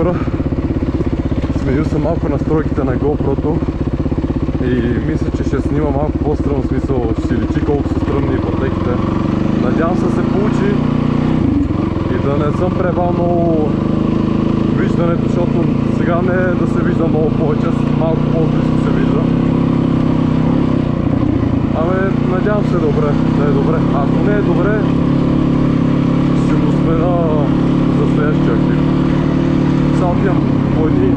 хора. Сменил съм малко настройките на GoPro-то и мисля, че ще снима малко по-стръмно, смисъл ще си личи колко са стръмни пътеките. Надявам се да се получи и да не съм превал много виждането, защото сега не е да се вижда много повече, малко по-близко се вижда. Надявам се добре, да е добре. Ако не е добре, ще го смена за следващия клип. Сега отивам по едни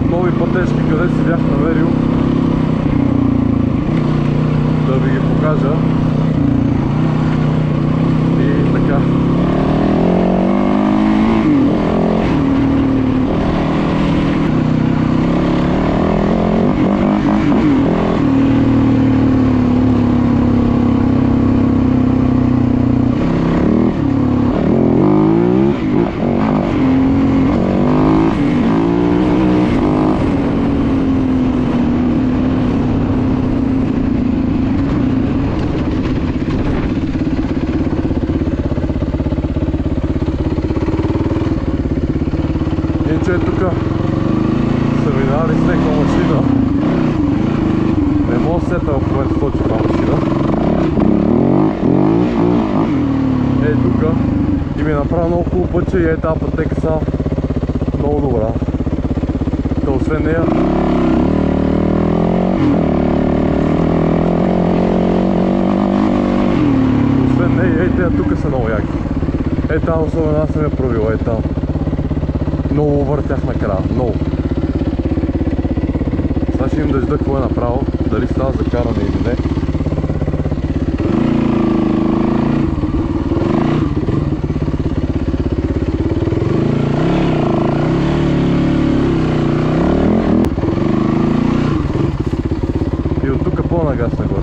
нови пътечки, къде си бях намерил, да ви ги покажа. И така. Че тук са минали с някаква машина. Не мога да сета в момента точи това машина. Тук и ми направи много хубаво пътче и тази пътека са много добра. Та освен нея тези тук са много яки. Там особено аз съм я провил, там. Много въртях накрая, много. Сега ще им да жда какво е направо, дали става за каране или не. И от тук по-нагас нагоре.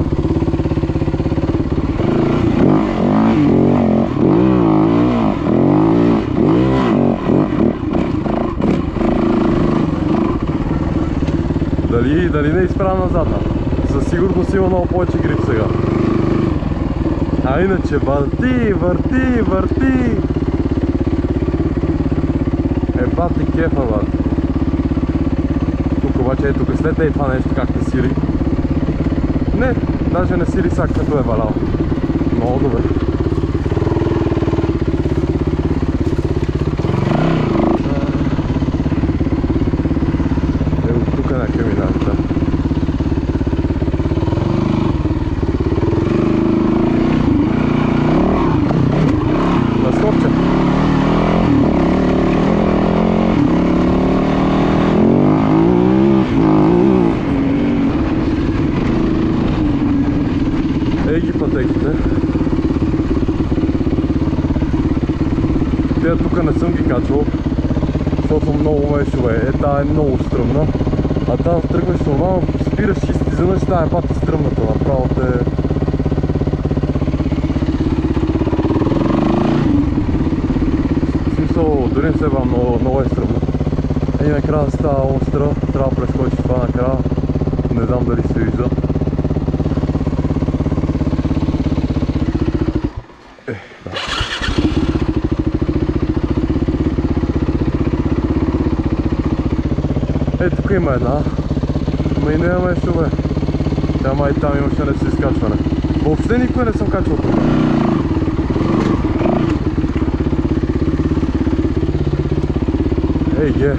Дали не е изправена задна? Със сигурност има много повече грип сега. А иначе върти, върти, върти! Бати кефа, бат. Тук обаче тук след това нещо как те сири. Не, даже не сири сак, като е валял. Много добре. Ги пътеките. Те тук не съм ги качвал, защото много мешове. Тая е много стръмна. А там тръгваш нормално, спираш и стизанаш, тая е пата стръмната. Направо те... В смисъл, дори не се бавам, много е стръмна. И накрая става остра, трябва да прескочи това накрая. Не знам дали се вижда. Тук има една, но и не имаме шове. Тя май там имаше нещо изкачване. Въобще никой не съм качвал тук. Ге.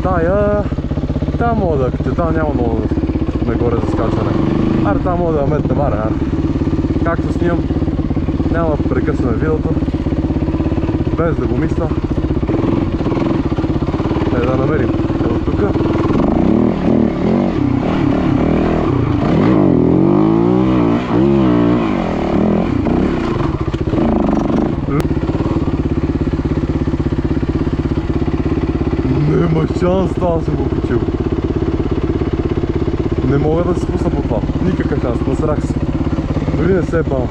Тая мога да кача, тая няма много нагоре за скачване. Тая мога да метнем, Както снимам, няма да прекъсваме видеото, без да го мисля. Да намерим от тук. Нема шанс, това съм го качил. Не мога да се спусна по това. Никакъв шанс, насрах се. Дори не се е бавам.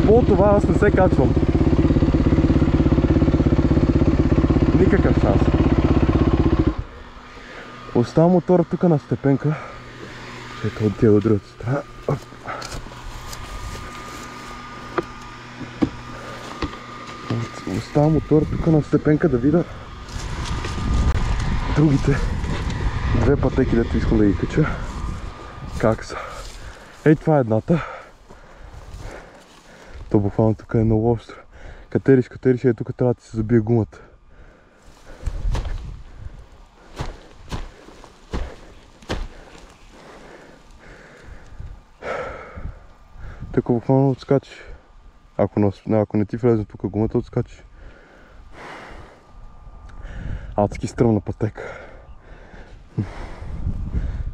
По това аз не се качвам. Никакъв шанс. Остава мотора тук на степенка. Ето отдел от другата страна. Оставям мотора тук на степенка да видя другите две пътеки, дето искам да ги кача. Как са? Ей, това е едната. То буквално тук е много остро. Катериш, ей тук трябва да ти се забие гумата. Така буквално отскачи. Ако не ти влезе тук гумата, отскачи. Адски стръмна пътека.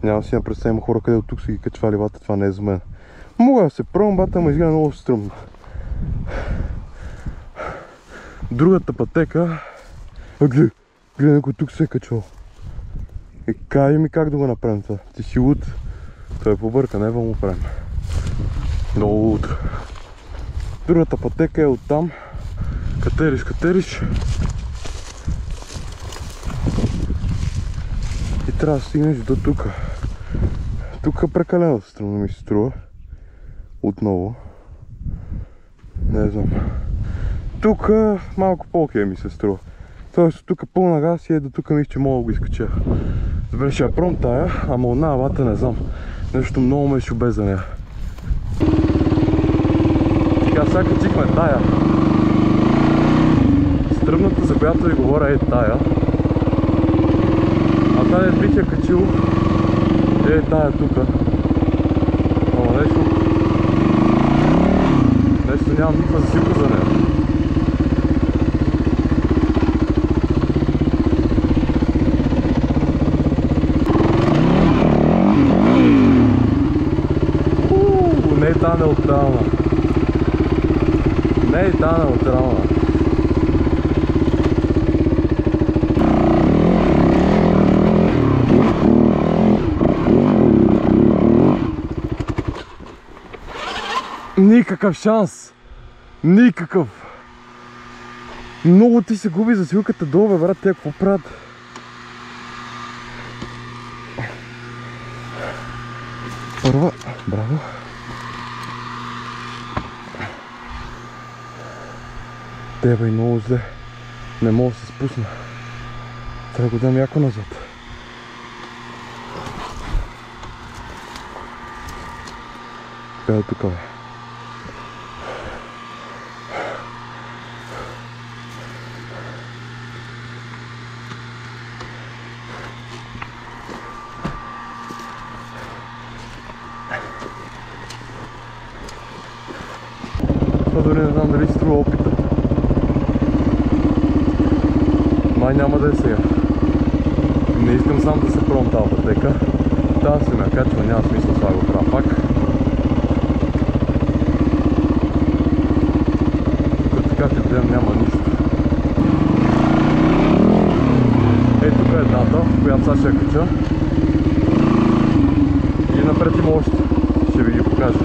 Няма си представя, има хора къде от тук са ги качвали, бата, това не е за мен. Мога да се пробвам, бата, ама изгледа много стръмно. Другата пътека... Гледай, някой тук се е качвал. Кажи ми как да го направим това. Ти си луд. Той е побърка, не му правим. Много луд. Другата пътека е оттам. Катериш. И трябва да стигнеш до тук. Тук е прекалено стръмно ми се струва. Отново. Не знам. Тук малко по-окей ми се струва. Тоест тук пълна газ и е до тук мисля, че мога да го изкача. Добре, ще я пром тая, ама от навата не знам. Нещо много ме шубе за нея. Така, сега качихме тая. Стръмната, за която ви говоря, е тая. А тая бих я качил е тая тука. Ама нещо нямам никаква засипка за нея. Не е тая неутрална. Не е тая неутрална. Никакъв шанс! Никакъв! Много ти се губи засилката долу, бе, брат, те какво правят? Първа, браво! Теба и много зле. Не мога да се спусна. Трябва да го дам яко назад. Къде е тук, бе? Това дори не знам дали струва опита. Май няма да е сега. Не искам сам да се пробвам тази пътека. Тази се ме качва, няма смисъл това го правя пак. Тук така ще гледам няма нищо. Ей, тук е едната, която сега ще я кача. И напред има още. Ще ви ги покажа.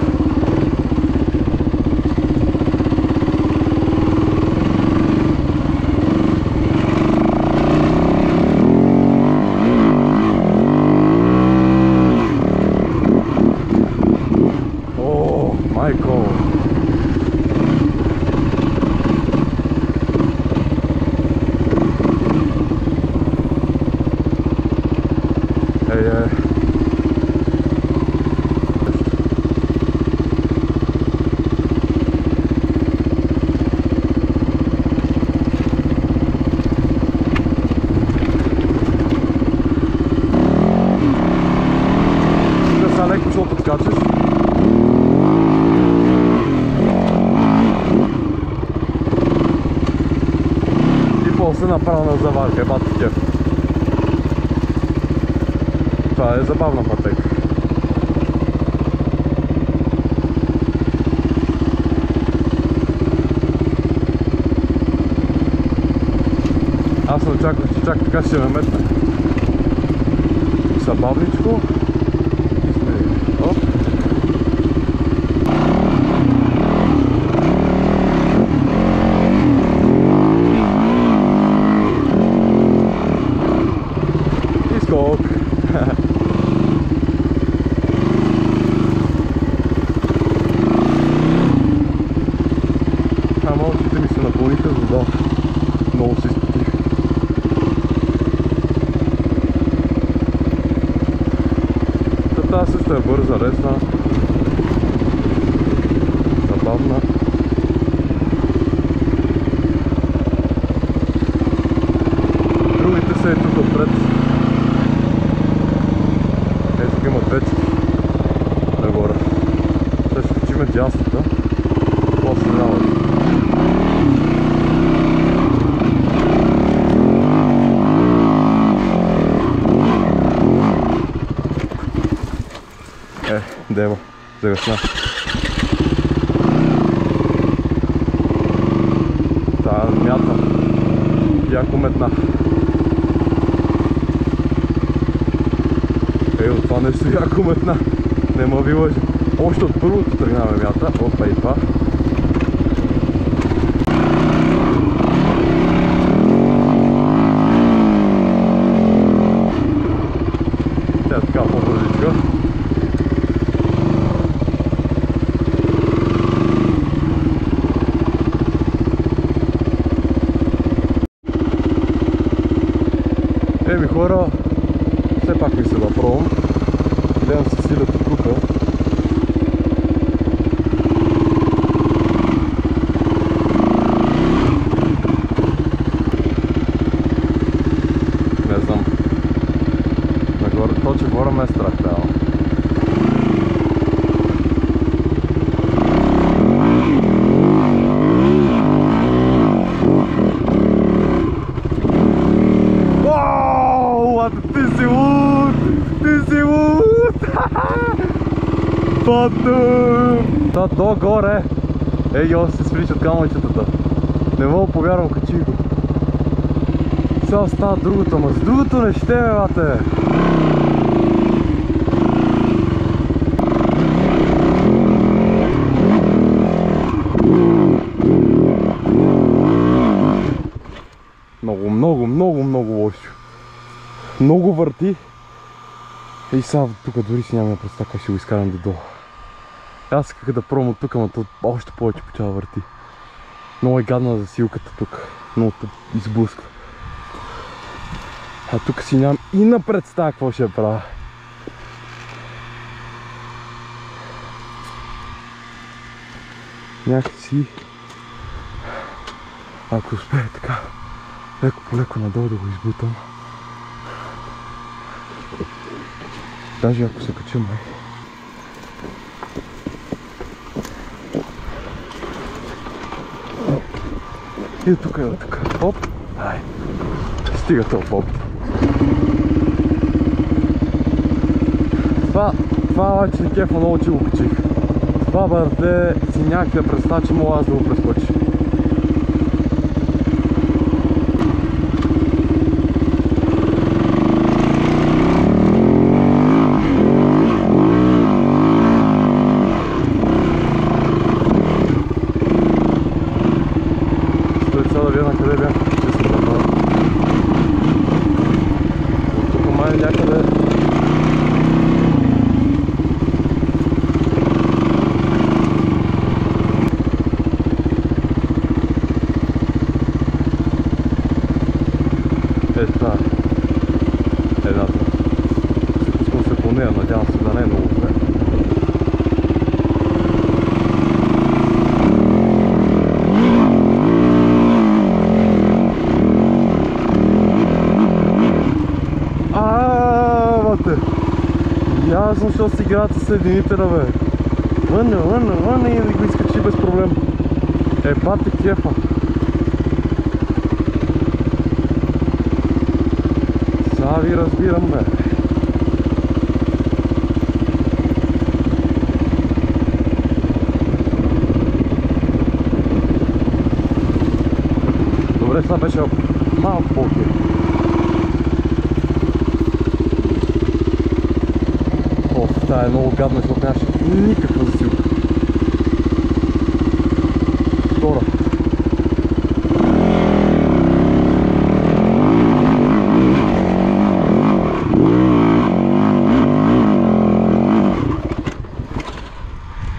Майко! Тук сега леко ще откачаш. После направо на заварка, бат кеф. Това е забавна пътека. Аз не очаквах, че чак така ще ме метне. Са бавничко. И сме... Оп. Скок. Ама очите ми се напълниха, за Да, много се изпотих. Тази също е бърза, лесна, забавна. Другите са и тук отпред. Тук има печки нагоре. Сега ще качиме дясната. После няма. Дева, загасна. Тая мята. Яко метна. От това нещо яко метна. Нема ви лъжи. Още от първото тръгнаваме мята. Опа и това. Тя така по-бързичка. Еми хора, все пак мисля да пробвам. Гледам се силята тука. Не знам. Нагоре, точно горе ме е страх трябва. Та догоре! Ей, още се свличат камъчетата. Не мога повярвам, качи го. Сега става другото, ама с другото не ще ме, бате! Много лошо. Много върти. И сега тук дори си нямаме представа как ще го изкарам до долу. Аз исках да пробвам от тук, ама то още повече почава върти. Много е гадна засилката тук. Много те изблъсква. А тук си нямам и на представа какво ще правя. Някакси... Ако успее така, леко по леко надолу да го избутам. Даже ако се кача май. И от тук, Оп! Ай! Стига този поп. Това обаче не кефа много, че го качих. Това бърде си някаква представа, че мога аз да го прескочи. Надявам се да не е много зле. Бате! Ясно, защо си играят с съединителя, бе. Вън и да го изкачи без проблем. Бате кефа. Сега ви разбирам, бе. Добре, сега беше малко по-окей. Тая е много гадна, защото нямаше никаква засилка. Втора.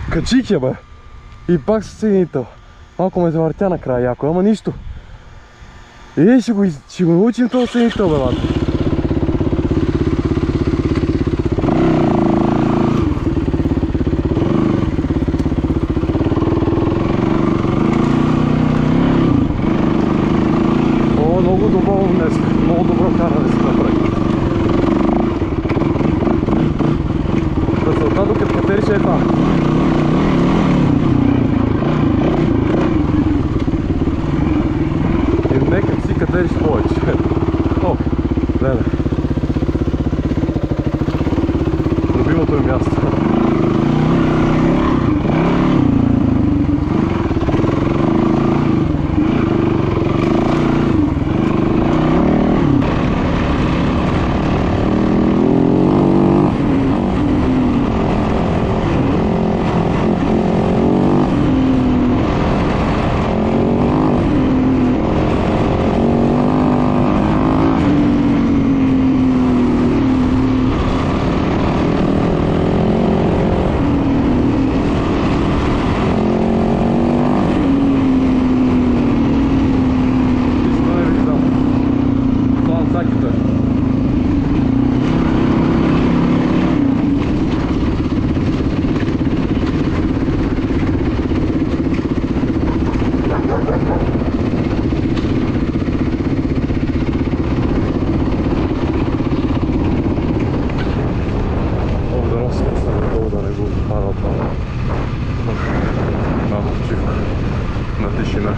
Качих я, бе. И пак със съединител. Малко ме завъртя накрая яко, ама нищо. Ще го научим този сенител, бе, лад. О, много добро днес. Много добро каране си направи. Красота, докато катериш е там. И нека си катериш повече. О, леле. Любимото е място. На тишина.